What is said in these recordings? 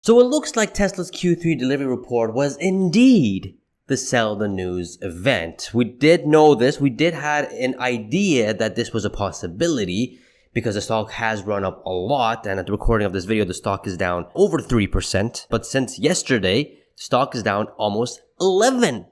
So it looks like Tesla's Q3 delivery report was indeed the sell the news event. We did know this. We did have an idea that this was a possibility because the stock has run up a lot. And at the recording of this video, the stock is down over 3%. But since yesterday, stock is down almost 11%.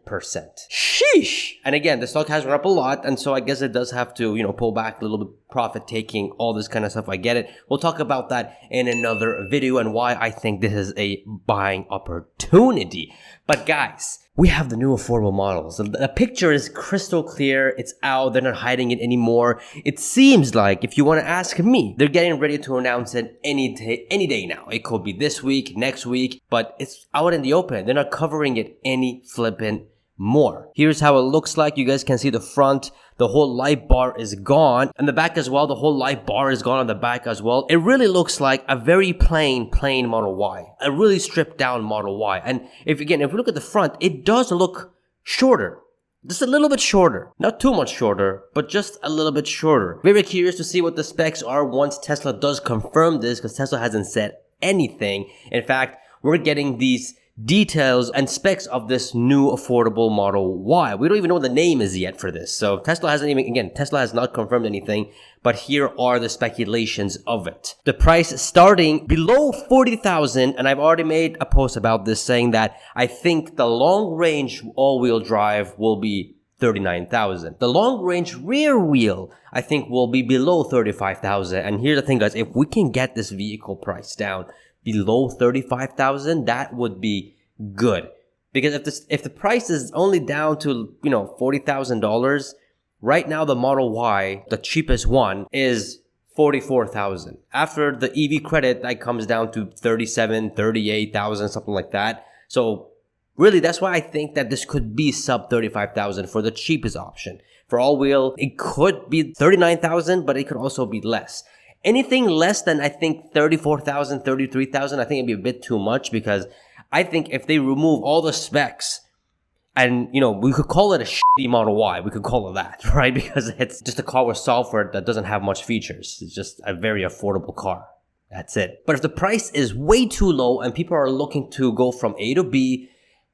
Sheesh! And again, the stock has run up a lot, and so I guess it does have to, pull back a little bit, profit taking, all this kind of stuff. I get it. We'll talk about that in another video and why I think this is a buying opportunity. But guys, we have the new affordable models. The picture is crystal clear. It's out. They're not hiding it anymore. It seems like, if you want to ask me, they're getting ready to announce it any day now. It could be this week, next week, but it's out in the open. They're not covering it any flippin' more. Here's how it looks like. You guys can see the front. The whole light bar is gone. And the back as well. The whole light bar is gone on the back as well. It really looks like a very plain Model Y. A really stripped down Model Y. And if we look at the front, it does look shorter. Just a little bit shorter. Not too much shorter, but just a little bit shorter. Very curious to see what the specs are once Tesla does confirm this, because Tesla hasn't said anything. In fact, we're getting these details and specs of this new affordable Model Y. We don't even know what the name is yet for this. So Tesla has not confirmed anything, but here are the speculations of it. The price starting below 40,000, and I've already made a post about this saying that I think the long range all-wheel drive will be 39,000. The long range rear wheel, I think, will be below 35,000. And here's the thing, guys, if we can get this vehicle price down below 35,000, that would be good. Because if the price is only down to, $40,000, right now the Model Y, the cheapest one, is 44,000. After the EV credit, that comes down to 37, 38,000, something like that. So really, that's why I think that this could be sub 35,000 for the cheapest option. For all-wheel, it could be 39,000, but it could also be less. Anything less than, I think, 34,000, 33,000, I think it'd be a bit too much, because I think if they remove all the specs and, we could call it a shitty Model Y. We could call it that, right? Because it's just a car with software that doesn't have much features. It's just a very affordable car. That's it. But if the price is way too low and people are looking to go from A to B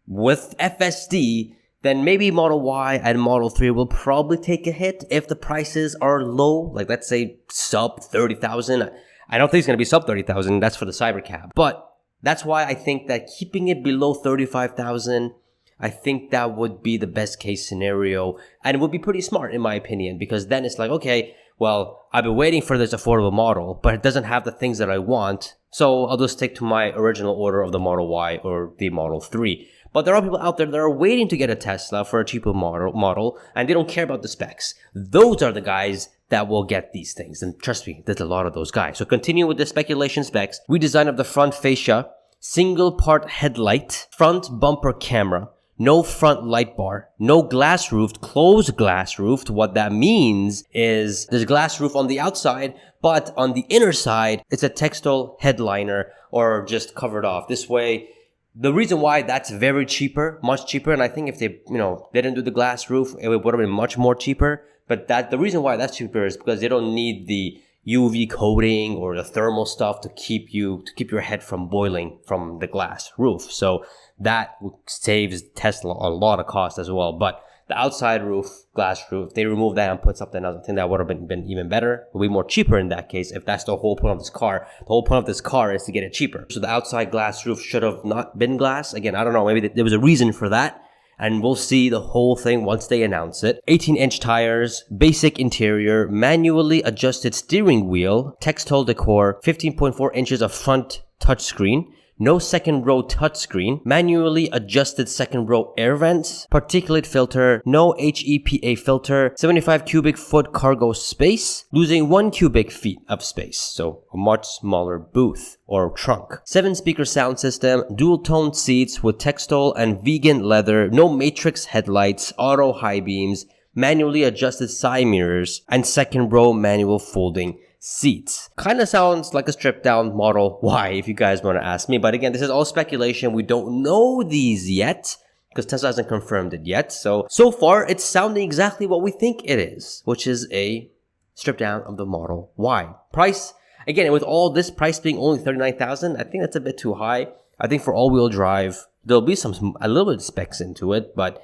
with FSD, then maybe Model Y and Model 3 will probably take a hit if the prices are low. Like, let's say sub 30,000. I don't think it's going to be sub 30,000. That's for the Cybercab. But that's why I think that keeping it below 35,000, I think that would be the best case scenario. And it would be pretty smart, in my opinion, because then it's like, okay, well, I've been waiting for this affordable model, but it doesn't have the things that I want. So I'll just stick to my original order of the Model Y or the Model 3. But there are people out there that are waiting to get a Tesla for a cheaper model, and they don't care about the specs. Those are the guys that will get these things. And trust me, there's a lot of those guys. So continue with the speculation specs. Redesign of the front fascia, single part headlight, front bumper camera, no front light bar, no glass roofed, closed glass roofed. What that means is there's glass roof on the outside, but on the inner side, it's a textile headliner or just covered off. This way, the reason why that's very cheaper, much cheaper, and I think if they, they didn't do the glass roof, it would have been much more cheaper. But the reason why that's cheaper is because they don't need the UV coating or the thermal stuff to keep your head from boiling from the glass roof. So that saves Tesla a lot of cost as well. But the outside roof, glass roof, they remove that and put something else. I think that would have been even better. It would be more cheaper in that case if that's the whole point of this car. The whole point of this car is to get it cheaper. So the outside glass roof should have not been glass. Again, I don't know. Maybe there was a reason for that. And we'll see the whole thing once they announce it. 18-inch tires, basic interior, manually adjusted steering wheel, textile decor, 15.4 inches of front touchscreen, no second row touchscreen, manually adjusted second row air vents, particulate filter, no HEPA filter, 75 cubic foot cargo space, losing 1 cubic feet of space, so a much smaller booth or trunk. 7-speaker sound system, dual tone seats with textile and vegan leather, no matrix headlights, auto high beams, manually adjusted side mirrors, and second row manual folding seats. Kind of sounds like a stripped down Model Y if you guys want to ask me. But again, this is all speculation. We don't know these yet because Tesla hasn't confirmed it yet. So far it's sounding exactly what we think it is, which is a strip down of the Model Y. Price, again, with all this price being only 39,000, I think that's a bit too high. I think for all-wheel drive, there'll be a little bit of specs into it, but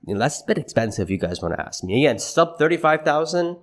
that's a bit expensive if you guys want to ask me. Again, sub 35,000,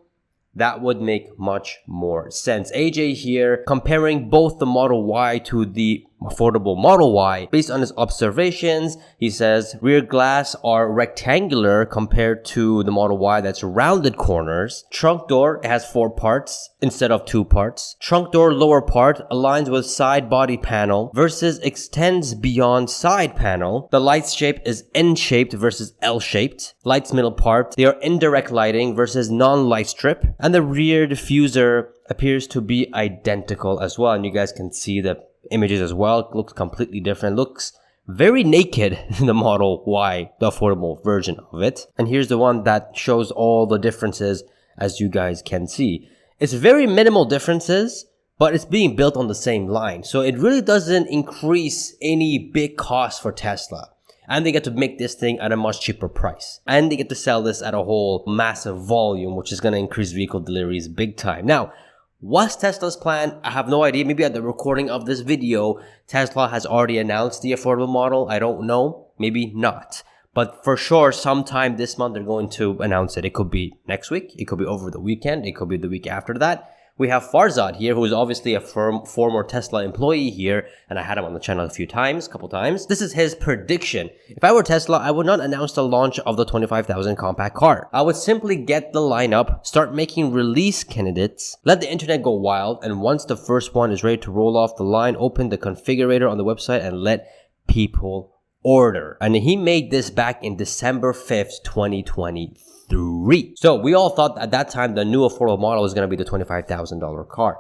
that would make much more sense. AJ here comparing both the Model Y to the affordable Model Y. Based on his observations, he says rear glass are rectangular compared to the Model Y that's rounded corners. Trunk door has 4 parts instead of 2 parts. Trunk door lower part aligns with side body panel versus extends beyond side panel. The lights shape is N-shaped versus L-shaped. Lights middle part, they are indirect lighting versus non-light strip. And the rear diffuser appears to be identical as well. And you guys can see the images as well. It looks completely different. Looks very naked in the Model Y, the affordable version of it. And here's the one that shows all the differences, as you guys can see. It's very minimal differences, but it's being built on the same line. So it really doesn't increase any big cost for Tesla. And they get to make this thing at a much cheaper price. And they get to sell this at a whole massive volume, which is going to increase vehicle deliveries big time. Now, what's Tesla's plan? I have no idea. Maybe at the recording of this video, Tesla has already announced the affordable model. I don't know. Maybe not. But for sure, sometime this month, they're going to announce it. It could be next week. It could be over the weekend. It could be the week after that. We have Farzad here, who is obviously a former Tesla employee here, and I had him on the channel a couple times. This is his prediction. If I were Tesla, I would not announce the launch of the 25,000 compact car. I would simply get the lineup, start making release candidates, let the internet go wild, and once the first one is ready to roll off the line, open the configurator on the website and let people order. And he made this back in December 5th, 2023. So we all thought at that time the new affordable model was going to be the $25,000 car.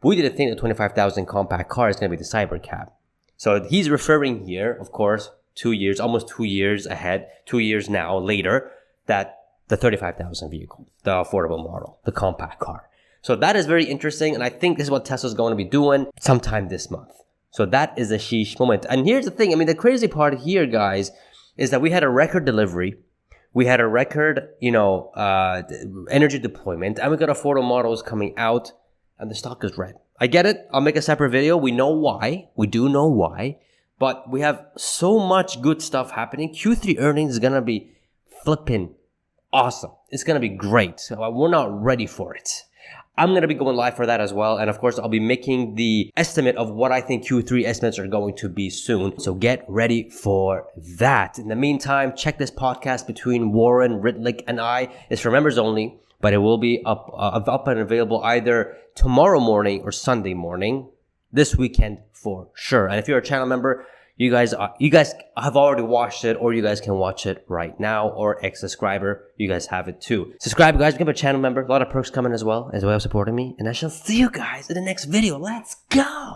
We didn't think the 25,000 compact car is going to be the Cybercab. So he's referring here, of course, 2 years, almost 2 years ahead, 2 years now later, that the 35,000 vehicle, the affordable model, the compact car. So that is very interesting, and I think this is what Tesla's going to be doing sometime this month. So that is a sheesh moment. And here's the thing, I mean, the crazy part here, guys, is that we had a record delivery. We had a record, energy deployment, and we got affordable models coming out, and the stock is red. I get it. I'll make a separate video. We know why. We do know why. But we have so much good stuff happening. Q3 earnings is going to be flipping awesome. It's going to be great. So we're not ready for it. I'm going to be going live for that as well. And of course, I'll be making the estimate of what I think Q3 estimates are going to be soon. So get ready for that. In the meantime, check this podcast between Warren, Ritlick, and I. It's for members only, but it will be up and available either tomorrow morning or Sunday morning, this weekend for sure. And if you're a channel member, you guys have already watched it, or you guys can watch it right now, or ex-subscriber, you guys have it too. Subscribe, guys, become a channel member. A lot of perks coming as well, as a way of supporting me. And I shall see you guys in the next video. Let's go!